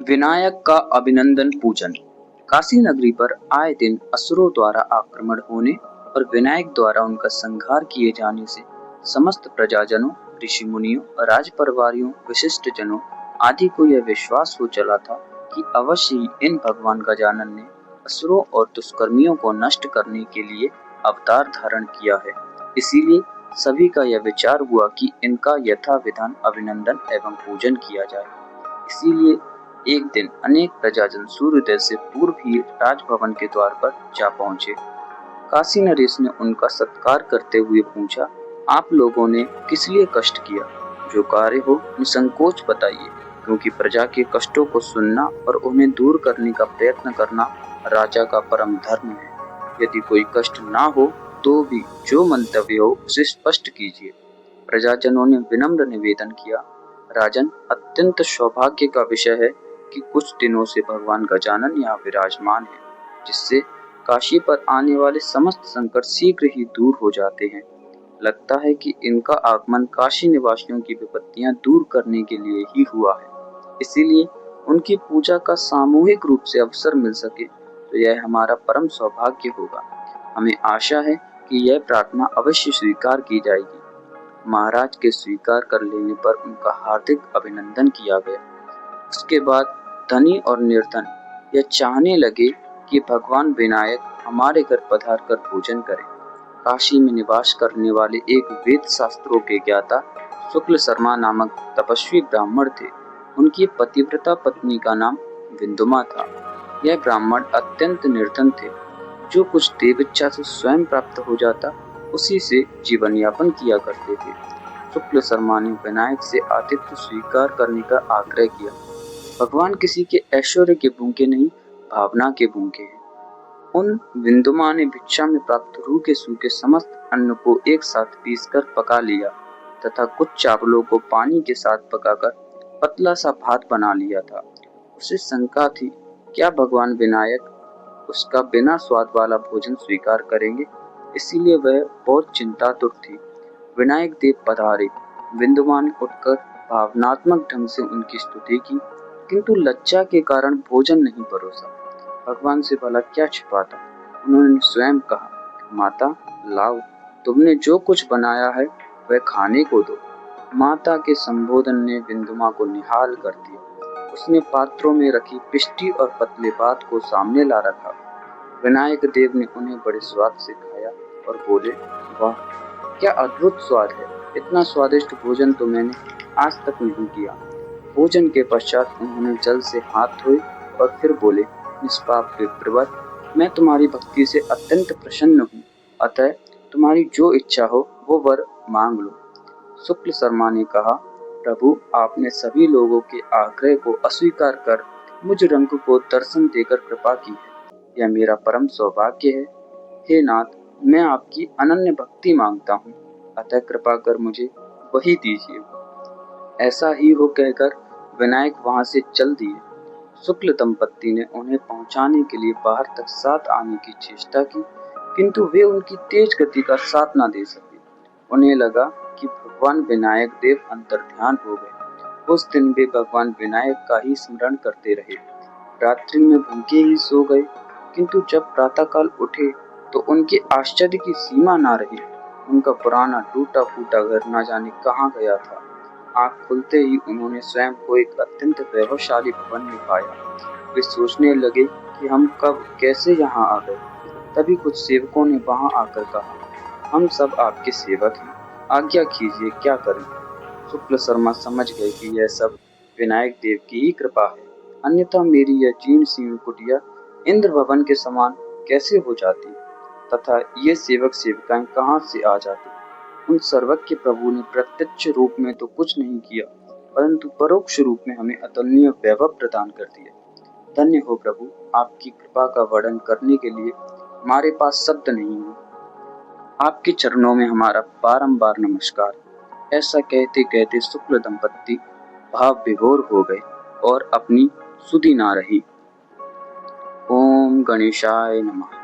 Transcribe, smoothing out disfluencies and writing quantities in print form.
विनायक का अभिनंदन पूजन। काशी नगरी पर आए दिन असुरों द्वारा आक्रमण होने और विनायक द्वारा उनका संहार किए जाने से समस्त प्रजाजनों, ऋषि मुनियों, राज परिवारियों, विशिष्ट जनों आदि को यह विश्वास हो चला था कि अवश्य ही इन भगवान गजानन ने असुरों और दुष्कर्मियों को नष्ट करने के लिए अवतार धारण किया है। इसीलिए सभी का यह विचार हुआ कि इनका यथाविधान अभिनंदन एवं पूजन किया जाए। इसीलिए एक दिन अनेक प्रजाजन सूर्योदय से पूर्व ही राजभवन के द्वार पर जा पहुंचे। काशी नरेश ने उनका सत्कार करते हुए पूछा, आप लोगों ने किस लिए कष्ट किया? जो कार्य हो निसंकोच बताइए, क्योंकि प्रजा के कष्टों को सुनना और उन्हें दूर करने का प्रयत्न करना राजा का परम धर्म है। यदि कोई कष्ट ना हो तो भी जो मंतव्य हो उसे स्पष्ट कीजिए। प्रजाजनों ने विनम्र निवेदन किया, राजन, अत्यंत सौभाग्य का विषय है कि कुछ दिनों से भगवान गजानन यहाँ विराजमान है, जिससे काशी पर आने वाले समस्त संकट शीघ्र ही दूर हो जाते हैं। लगता है कि इनका आगमन काशी निवासियों की विपत्तियां दूर करने के लिए ही हुआ है। इसीलिए उनकी पूजा का सामूहिक रूप से अवसर मिल सके तो यह हमारा परम सौभाग्य होगा। हमें आशा है कि यह प्रार्थना अवश्य स्वीकार की जाएगी। महाराज के स्वीकार कर लेने पर उनका हार्दिक अभिनंदन किया गया। उसके बाद धनी और निर्धन यह चाहने लगे कि भगवान विनायक हमारे घर पधार कर भोजन करें। काशी में निवास करने वाले एक वेद शास्त्रों के ज्ञाता शुक्ल शर्मा नामक तपस्वी ब्राह्मण थे। उनकी पतिव्रता पत्नी का नाम विंदुमा था। यह ब्राह्मण अत्यंत निर्धन थे। जो कुछ देवेच्छा से स्वयं प्राप्त हो जाता उसी से जीवन यापन किया करते थे। शुक्ल शर्मा ने विनायक से आतिथ्य स्वीकार करने का आग्रह किया। भगवान किसी के ऐश्वर्य के भूखे नहीं, भावना के भूखे हैं। उन विंदुमा ने भिक्षा में प्राप्त रूखे सूखे समस्त अन्न को एक साथ पीसकर पका लिया तथा कुछ चावलों को पानी के साथ पकाकर पतला सा भात बना लिया था। उसे शंका थी, क्या भगवान विनायक उसका बिना स्वाद वाला भोजन स्वीकार करेंगे? इसीलिए वह बहुत चिंतातुर थी। विनायक देव पधारे। विंदुमा ने उठकर भावनात्मक ढंग से उनकी स्तुति की, किंतु लज्जा के कारण भोजन नहीं परोसा। भगवान से भला क्या छिपाता। उन्होंने स्वयं कहा, माता लाओ, तुमने जो कुछ बनाया है वह खाने को दो। माता के संबोधन ने विंदुमा को निहाल कर दिया। उसने पात्रों में रखी पिष्टी और पतले भात को सामने ला रखा। विनायक देव ने उन्हें बड़े स्वाद से खाया और बोले, वाह, क्या अद्भुत स्वाद है। इतना स्वादिष्ट भोजन तो मैंने आज तक नहीं किया। भोजन के पश्चात उन्होंने जल से हाथ धोए और फिर बोले, निष्पाप विप्रवर, मैं तुम्हारी भक्ति से अत्यंत प्रसन्न हूँ, अतः तुम्हारी जो इच्छा हो वो वर मांग लो। शुक्ल शर्मा ने कहा, प्रभु, आपने सभी लोगों के आग्रह को अस्वीकार कर मुझ रंग को दर्शन देकर कृपा की है। यह मेरा परम सौभाग्य है। हे नाथ, मैं आपकी अनन्य भक्ति मांगता हूँ, अतः कृपा कर मुझे वही दीजिए। ऐसा ही हो कहकर विनायक वहां से चल दिए। शुक्ल दंपत्ति ने उन्हें पहुंचाने के लिए बाहर तक साथ आने की चेष्टा की, किंतु वे उनकी तेज गति का साथ न दे सके। उन्हें लगा कि भगवान विनायक देव अंतर्ध्यान हो गए। उस दिन वे भगवान विनायक का ही स्मरण करते रहे। रात्रि में भूखे ही सो गए, किंतु जब प्रातःकाल उठे तो उनके आश्चर्य की सीमा न रही। उनका पुराना टूटा फूटा घर न जाने कहाँ गया था। आँख खुलते ही उन्होंने स्वयं को एक अत्यंत वैभवशाली भवन में पाया। वे सोचने लगे कि हम कब कैसे यहाँ आ गए। तभी कुछ सेवकों ने वहाँ आकर कहा, हम सब आपके सेवक हैं, आज्ञा कीजिए, क्या करें। शुक्ल शर्मा समझ गए कि यह सब विनायक देव की ही कृपा है, अन्यथा मेरी यह जीर्ण सी कुटिया इंद्र भवन के समान कैसे हो जाती तथा ये सेवक सेविकाएं कहाँ से आ जाती। उन सर्वज्ञ प्रभु ने प्रत्यक्ष रूप में तो कुछ नहीं किया, परंतु परोक्ष रूप में हमें अतुलनीय वैभव प्रदान कर दिया। धन्य हो प्रभु, आपकी कृपा का वर्णन करने के लिए हमारे पास शब्द नहीं है। आपके चरणों में हमारा बारंबार नमस्कार। ऐसा कहते कहते शुक्ल दंपत्ति भाव विभोर हो गए और अपनी सुधि ना रही। ओम गणेशाय नमः।